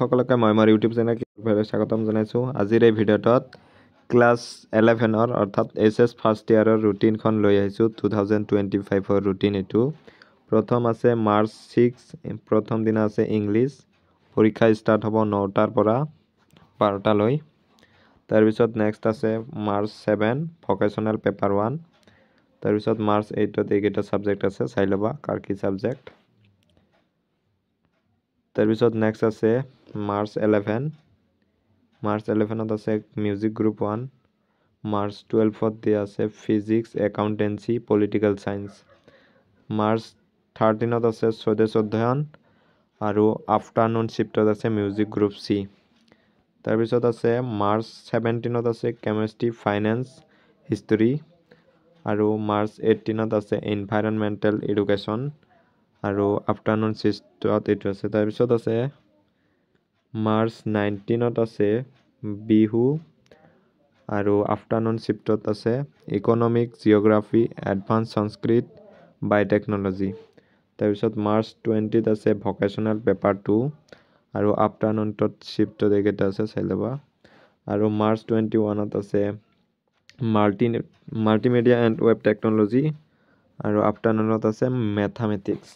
সকলকে মই মোৰ ইউটিউব চেনেল স্বাগতম জনাইছোঁ। আজিৰ এই ভিডিঅ'টোত ক্লাছ 11 অৰ্থাৎ HS ফাৰ্ষ্ট ইয়াৰৰ ৰুটিনখন লৈ আহিছোঁ। 2025 ৰুটিন এইটো। প্ৰথম আছে মাৰ্চ 6, প্ৰথম দিনা আছে ইংলিছ। পৰীক্ষা ষ্টাৰ্ট হ'ব 9টাৰ পৰা 12টালৈ। তাৰপিছত নেক্সট আছে মাৰ্চ 7 ভকেশ্যনেল পেপাৰ 1। তাৰপিছত মাৰ্চ 8ত এইকেইটা ছাবজেক্ট আছে, চাই ল'বা কাৰ কি ছাবজেক্ট। তাৰপিছত নেক্সট আছে মাৰ্চ 11। মাৰ্চ 11ত আছে মিউজিক গ্ৰুপ 1। মাৰ্চ 12ত দিয়া আছে physics, accountancy, political science. March 13ত আছে স্বদেশ অধ্যয়ন আৰু আফটাৰনুন শ্বিফ্টত আছে মিউজিক গ্ৰুপ C। তাৰপিছত আছে মাৰ্চ 17ত আছে কেমেষ্ট্ৰি, ফাইনেন্স, হিষ্টৰী আৰু মাৰ্চ 18ত আছে এনভাইৰনমেণ্টেল এডুকেশ্যন আৰু আফটাৰনুন শ্বিফ্টত এইটো আছে। তাৰপিছত আছে মাৰ্চ 19ত আছে বিহু আৰু আফটাৰনুন শ্বিফ্টত আছে ইকনমিক্স, জিঅ'গ্ৰাফী, এডভান্স সংস্কৃত, বায়'টেকনলজি। তাৰপিছত মাৰ্চ 20ত আছে ভকেশ্যনেল পেপাৰ 2 আৰু আফটাৰনুনটোত শ্বিফ্টত এইকেইটা আছে, চাই ল'বা। আৰু মাৰ্চ 21ত আছে মাল্টিমিডিয়া এণ্ড ৱেব টেকনলজি আৰু আফটাৰনুনত আছে মেথামেটিক্স।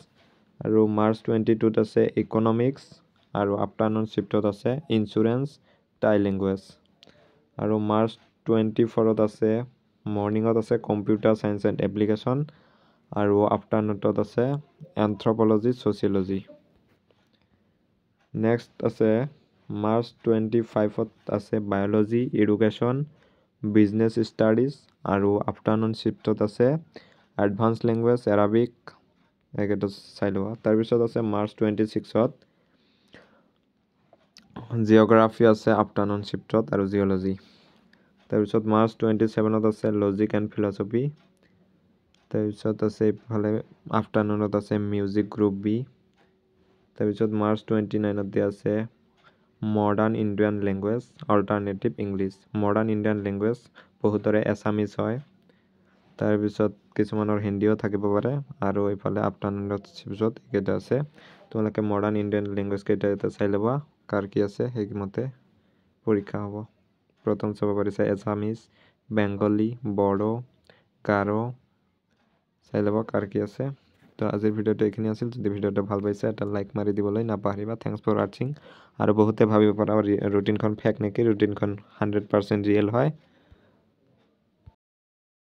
আৰু মাৰ্চ 22ত আছে ইকনমিক্স আৰু আফটাৰনুন শ্বিফ্টত আছে ইঞ্চুৰেঞ্চ, টাই লেংগুৱেজ। আৰু মাৰ্চ 24ত আছে মৰ্ণিঙত আছে কম্পিউটাৰ ছায়েন্স এণ্ড এপ্লিকেশ্যন আৰু আফটাৰনুনত আছে এন্থ্ৰপলজি, ছ'চিয়লজি। নেক্সট আছে মাৰ্চ 25ত আছে বায়'লজি, এডুকেশ্যন, বিজনেছ ষ্টাডিজ আৰু আফটাৰনুন শ্বিফ্টত আছে এডভান্স লেংগুৱেজ, এৰাবিক, এইকেইটা চাই লোৱা। তাৰপিছত আছে মাৰ্চ 26ত জিঅ'গ্ৰাফী আছে আফটাৰনুন শ্বিফ্টত আৰু জিঅ'লজি। তাৰপিছত মাৰ্চ 27ত আছে লজিক এণ্ড ফিলচফি। তাৰপিছত আছে ইফালে আফটাৰনুনত আছে মিউজিক গ্ৰুপ B। তাৰপিছত মাৰ্চ 29ত দিয়া আছে modern Indian language, alternative English. Modern Indian language বহুতৰে এছামিজ হয়, তাৰপিছত কিছুমানৰ হিন্দীও থাকিব পাৰে। আৰু এইফালে আফটাৰনুনত শ্বিফ্টত এইকেইটা আছে। তোমালোকে মডাৰ্ণ ইণ্ডিয়ান লেংগুৱেজ কেইটা এটা চাই ল'বা কাৰ কি আছে, সেইমতে পৰীক্ষা হ'ব। প্ৰথম চাব পাৰিছে এছামিজ, বেংগলী, বড়ো, গাৰো, চাই ল'ব কাৰ কি আছে। তো আজিৰ ভিডিঅ'টো এইখিনি আছিল। যদি ভিডিঅ'টো ভাল পাইছে এটা লাইক মাৰি দিবলৈ নাপাহৰিবা। থেংকছ ফৰ ৱাচিং। আৰু বহুতে ভাবিব পাৰা ৰুটিনখন ফেক নেকি, ৰুটিনখন 100% ৰিয়েল হয়।